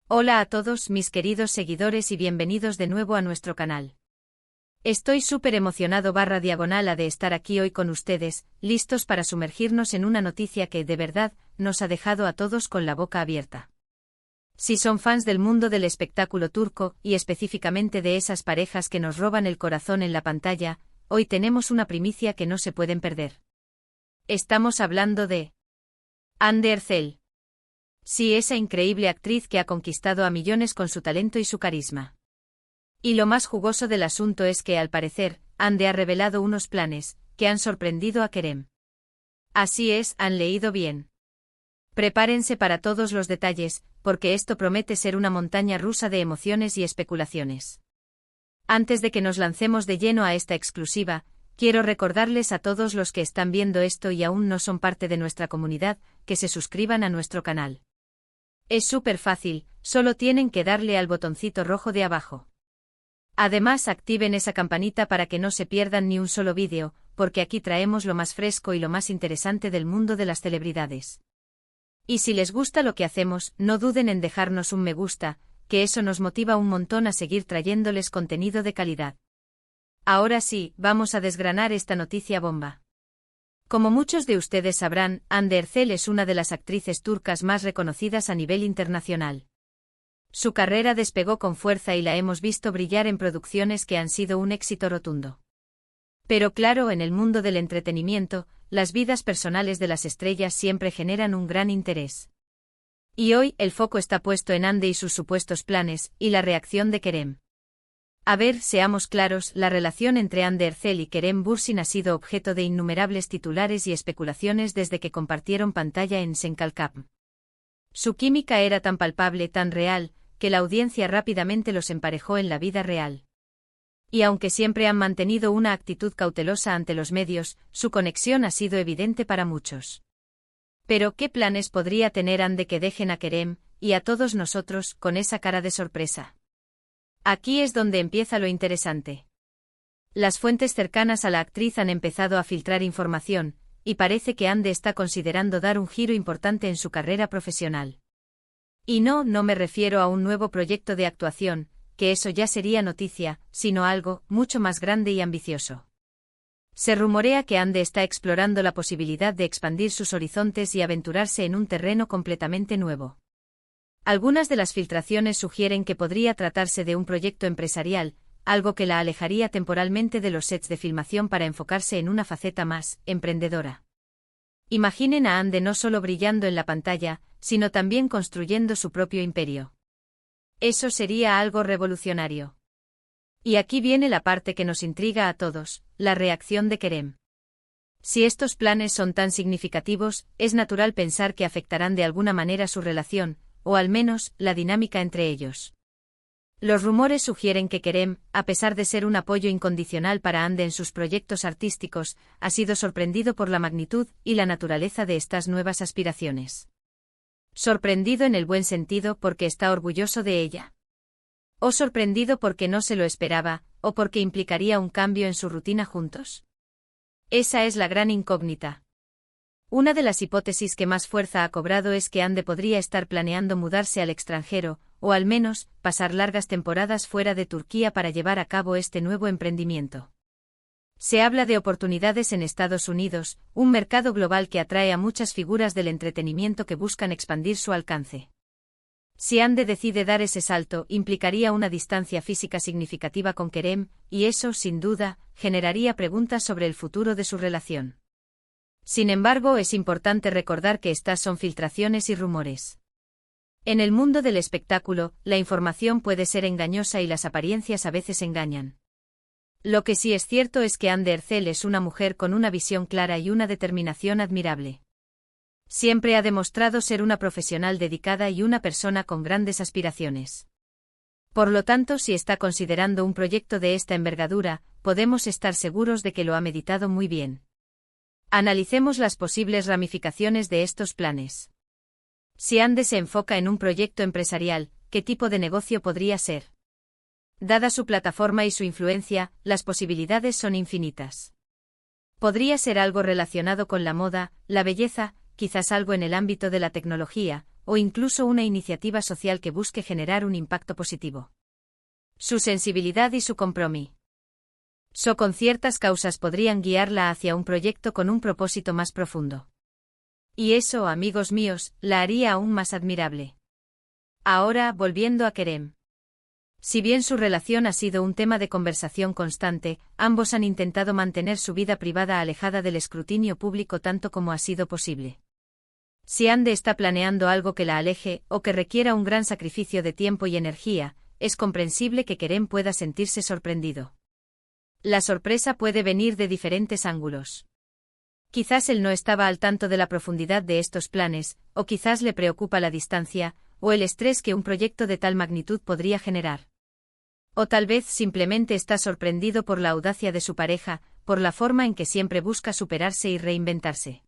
Hola a todos mis queridos seguidores y bienvenidos de nuevo a nuestro canal. Estoy súper emocionado /diagonal de estar aquí hoy con ustedes, listos para sumergirnos en una noticia que, de verdad, nos ha dejado a todos con la boca abierta. Si son fans del mundo del espectáculo turco, y específicamente de esas parejas que nos roban el corazón en la pantalla, hoy tenemos una primicia que no se pueden perder. Estamos hablando de Hande Erçel. Sí, esa increíble actriz que ha conquistado a millones con su talento y su carisma. Y lo más jugoso del asunto es que, al parecer, Hande ha revelado unos planes que han sorprendido a Kerem. Así es, han leído bien. Prepárense para todos los detalles, porque esto promete ser una montaña rusa de emociones y especulaciones. Antes de que nos lancemos de lleno a esta exclusiva, quiero recordarles a todos los que están viendo esto y aún no son parte de nuestra comunidad, que se suscriban a nuestro canal. Es súper fácil, solo tienen que darle al botoncito rojo de abajo. Además, activen esa campanita para que no se pierdan ni un solo vídeo, porque aquí traemos lo más fresco y lo más interesante del mundo de las celebridades. Y si les gusta lo que hacemos, no duden en dejarnos un me gusta, que eso nos motiva un montón a seguir trayéndoles contenido de calidad. Ahora sí, vamos a desgranar esta noticia bomba. Como muchos de ustedes sabrán, Hande Erçel es una de las actrices turcas más reconocidas a nivel internacional. Su carrera despegó con fuerza y la hemos visto brillar en producciones que han sido un éxito rotundo. Pero claro, en el mundo del entretenimiento, las vidas personales de las estrellas siempre generan un gran interés. Y hoy, el foco está puesto en Hande y sus supuestos planes, y la reacción de Kerem. A ver, seamos claros, la relación entre Hande Erçel y Kerem Bürsin ha sido objeto de innumerables titulares y especulaciones desde que compartieron pantalla en Senkalkap. Su química era tan palpable, tan real, que la audiencia rápidamente los emparejó en la vida real. Y aunque siempre han mantenido una actitud cautelosa ante los medios, su conexión ha sido evidente para muchos. Pero ¿qué planes podría tener Hande que dejen a Kerem, y a todos nosotros, con esa cara de sorpresa? Aquí es donde empieza lo interesante. Las fuentes cercanas a la actriz han empezado a filtrar información, y parece que Hande está considerando dar un giro importante en su carrera profesional. Y no me refiero a un nuevo proyecto de actuación, que eso ya sería noticia, sino algo mucho más grande y ambicioso. Se rumorea que Hande está explorando la posibilidad de expandir sus horizontes y aventurarse en un terreno completamente nuevo. Algunas de las filtraciones sugieren que podría tratarse de un proyecto empresarial, algo que la alejaría temporalmente de los sets de filmación para enfocarse en una faceta más emprendedora. Imaginen a Hande no solo brillando en la pantalla, sino también construyendo su propio imperio. Eso sería algo revolucionario. Y aquí viene la parte que nos intriga a todos, la reacción de Kerem. Si estos planes son tan significativos, es natural pensar que afectarán de alguna manera su relación, o al menos, la dinámica entre ellos. Los rumores sugieren que Kerem, a pesar de ser un apoyo incondicional para Hande en sus proyectos artísticos, ha sido sorprendido por la magnitud y la naturaleza de estas nuevas aspiraciones. Sorprendido en el buen sentido porque está orgulloso de ella. O sorprendido porque no se lo esperaba, o porque implicaría un cambio en su rutina juntos. Esa es la gran incógnita. Una de las hipótesis que más fuerza ha cobrado es que Hande podría estar planeando mudarse al extranjero, o al menos, pasar largas temporadas fuera de Turquía para llevar a cabo este nuevo emprendimiento. Se habla de oportunidades en Estados Unidos, un mercado global que atrae a muchas figuras del entretenimiento que buscan expandir su alcance. Si Hande decide dar ese salto, implicaría una distancia física significativa con Kerem, y eso, sin duda, generaría preguntas sobre el futuro de su relación. Sin embargo, es importante recordar que estas son filtraciones y rumores. En el mundo del espectáculo, la información puede ser engañosa y las apariencias a veces engañan. Lo que sí es cierto es que Hande Erçel es una mujer con una visión clara y una determinación admirable. Siempre ha demostrado ser una profesional dedicada y una persona con grandes aspiraciones. Por lo tanto, si está considerando un proyecto de esta envergadura, podemos estar seguros de que lo ha meditado muy bien. Analicemos las posibles ramificaciones de estos planes. Si Hande se enfoca en un proyecto empresarial, ¿qué tipo de negocio podría ser? Dada su plataforma y su influencia, las posibilidades son infinitas. Podría ser algo relacionado con la moda, la belleza, quizás algo en el ámbito de la tecnología, o incluso una iniciativa social que busque generar un impacto positivo. Su sensibilidad y su compromiso con ciertas causas podrían guiarla hacia un proyecto con un propósito más profundo. Y eso, amigos míos, la haría aún más admirable. Ahora, volviendo a Kerem. Si bien su relación ha sido un tema de conversación constante, ambos han intentado mantener su vida privada alejada del escrutinio público tanto como ha sido posible. Si Ande está planeando algo que la aleje, o que requiera un gran sacrificio de tiempo y energía, es comprensible que Kerem pueda sentirse sorprendido. La sorpresa puede venir de diferentes ángulos. Quizás él no estaba al tanto de la profundidad de estos planes, o quizás le preocupa la distancia, o el estrés que un proyecto de tal magnitud podría generar. O tal vez simplemente está sorprendido por la audacia de su pareja, por la forma en que siempre busca superarse y reinventarse.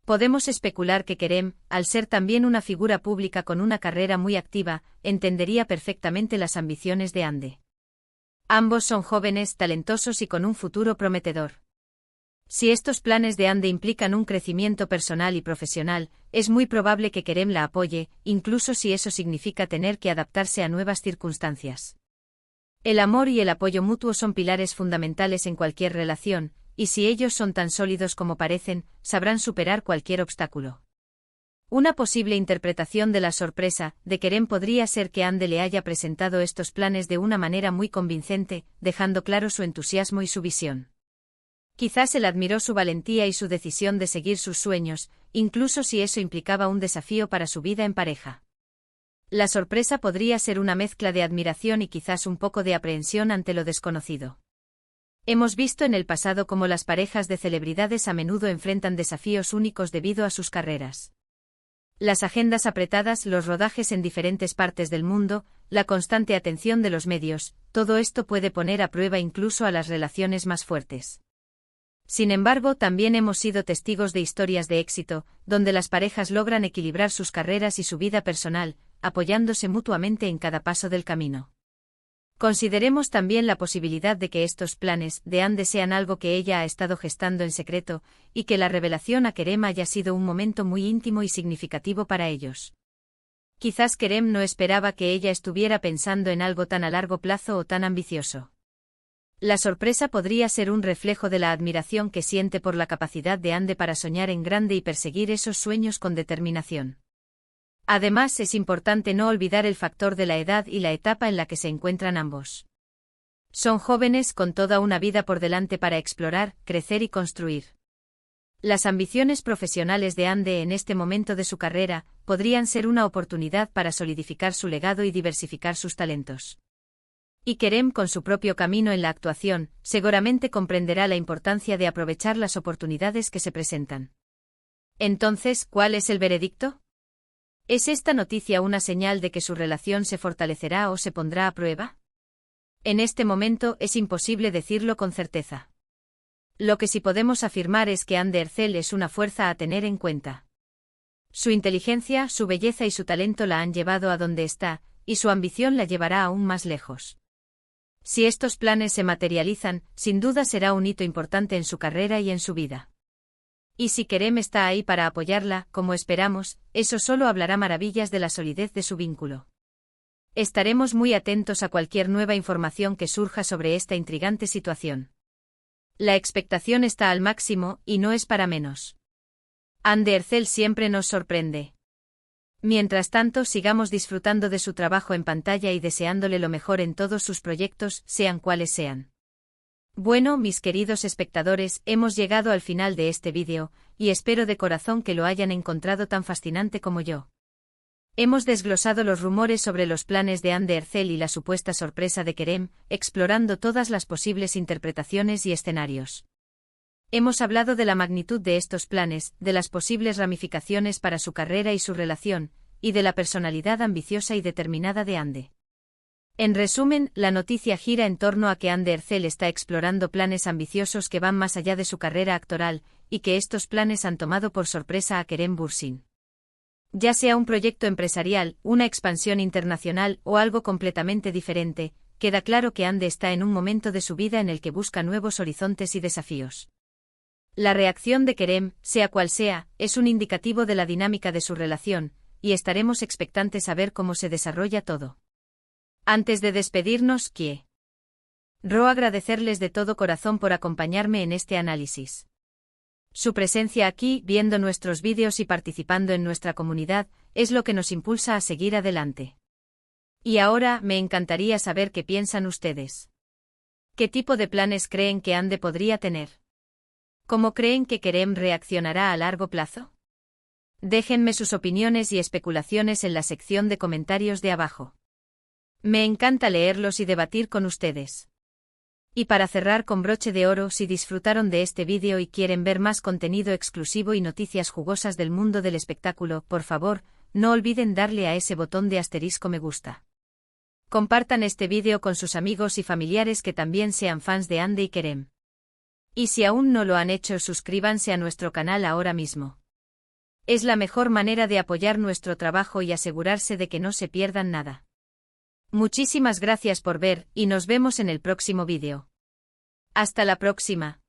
Podemos especular que Kerem, al ser también una figura pública con una carrera muy activa, entendería perfectamente las ambiciones de Ande. Ambos son jóvenes, talentosos y con un futuro prometedor. Si estos planes de Ande implican un crecimiento personal y profesional, es muy probable que Kerem la apoye, incluso si eso significa tener que adaptarse a nuevas circunstancias. El amor y el apoyo mutuo son pilares fundamentales en cualquier relación, y si ellos son tan sólidos como parecen, sabrán superar cualquier obstáculo. Una posible interpretación de la sorpresa de Kerem podría ser que Ande le haya presentado estos planes de una manera muy convincente, dejando claro su entusiasmo y su visión. Quizás él admiró su valentía y su decisión de seguir sus sueños, incluso si eso implicaba un desafío para su vida en pareja. La sorpresa podría ser una mezcla de admiración y quizás un poco de aprehensión ante lo desconocido. Hemos visto en el pasado cómo las parejas de celebridades a menudo enfrentan desafíos únicos debido a sus carreras. Las agendas apretadas, los rodajes en diferentes partes del mundo, la constante atención de los medios, todo esto puede poner a prueba incluso a las relaciones más fuertes. Sin embargo, también hemos sido testigos de historias de éxito, donde las parejas logran equilibrar sus carreras y su vida personal, apoyándose mutuamente en cada paso del camino. Consideremos también la posibilidad de que estos planes de Ande sean algo que ella ha estado gestando en secreto, y que la revelación a Kerem haya sido un momento muy íntimo y significativo para ellos. Quizás Kerem no esperaba que ella estuviera pensando en algo tan a largo plazo o tan ambicioso. La sorpresa podría ser un reflejo de la admiración que siente por la capacidad de Ande para soñar en grande y perseguir esos sueños con determinación. Además, es importante no olvidar el factor de la edad y la etapa en la que se encuentran ambos. Son jóvenes con toda una vida por delante para explorar, crecer y construir. Las ambiciones profesionales de Ande en este momento de su carrera podrían ser una oportunidad para solidificar su legado y diversificar sus talentos. Y Kerem, con su propio camino en la actuación, seguramente comprenderá la importancia de aprovechar las oportunidades que se presentan. Entonces, ¿cuál es el veredicto? ¿Es esta noticia una señal de que su relación se fortalecerá o se pondrá a prueba? En este momento es imposible decirlo con certeza. Lo que sí podemos afirmar es que Ande Erçel es una fuerza a tener en cuenta. Su inteligencia, su belleza y su talento la han llevado a donde está, y su ambición la llevará aún más lejos. Si estos planes se materializan, sin duda será un hito importante en su carrera y en su vida. Y si Kerem está ahí para apoyarla, como esperamos, eso solo hablará maravillas de la solidez de su vínculo. Estaremos muy atentos a cualquier nueva información que surja sobre esta intrigante situación. La expectación está al máximo, y no es para menos. Ande Erçel siempre nos sorprende. Mientras tanto, sigamos disfrutando de su trabajo en pantalla y deseándole lo mejor en todos sus proyectos, sean cuales sean. Bueno, mis queridos espectadores, hemos llegado al final de este vídeo, y espero de corazón que lo hayan encontrado tan fascinante como yo. Hemos desglosado los rumores sobre los planes de Ande Erçel y la supuesta sorpresa de Kerem, explorando todas las posibles interpretaciones y escenarios. Hemos hablado de la magnitud de estos planes, de las posibles ramificaciones para su carrera y su relación, y de la personalidad ambiciosa y determinada de Ande. En resumen, la noticia gira en torno a que Ande Erçel está explorando planes ambiciosos que van más allá de su carrera actoral, y que estos planes han tomado por sorpresa a Kerem Bürsin. Ya sea un proyecto empresarial, una expansión internacional o algo completamente diferente, queda claro que Ande está en un momento de su vida en el que busca nuevos horizontes y desafíos. La reacción de Kerem, sea cual sea, es un indicativo de la dinámica de su relación, y estaremos expectantes a ver cómo se desarrolla todo. Antes de despedirnos, quiero agradecerles de todo corazón por acompañarme en este análisis. Su presencia aquí, viendo nuestros vídeos y participando en nuestra comunidad, es lo que nos impulsa a seguir adelante. Y ahora, me encantaría saber qué piensan ustedes. ¿Qué tipo de planes creen que Ande podría tener? ¿Cómo creen que Kerem reaccionará a largo plazo? Déjenme sus opiniones y especulaciones en la sección de comentarios de abajo. Me encanta leerlos y debatir con ustedes. Y para cerrar con broche de oro, si disfrutaron de este vídeo y quieren ver más contenido exclusivo y noticias jugosas del mundo del espectáculo, por favor, no olviden darle a ese botón de asterisco me gusta. Compartan este vídeo con sus amigos y familiares que también sean fans de Ande y Kerem. Y si aún no lo han hecho, suscríbanse a nuestro canal ahora mismo. Es la mejor manera de apoyar nuestro trabajo y asegurarse de que no se pierdan nada. Muchísimas gracias por ver, y nos vemos en el próximo vídeo. Hasta la próxima.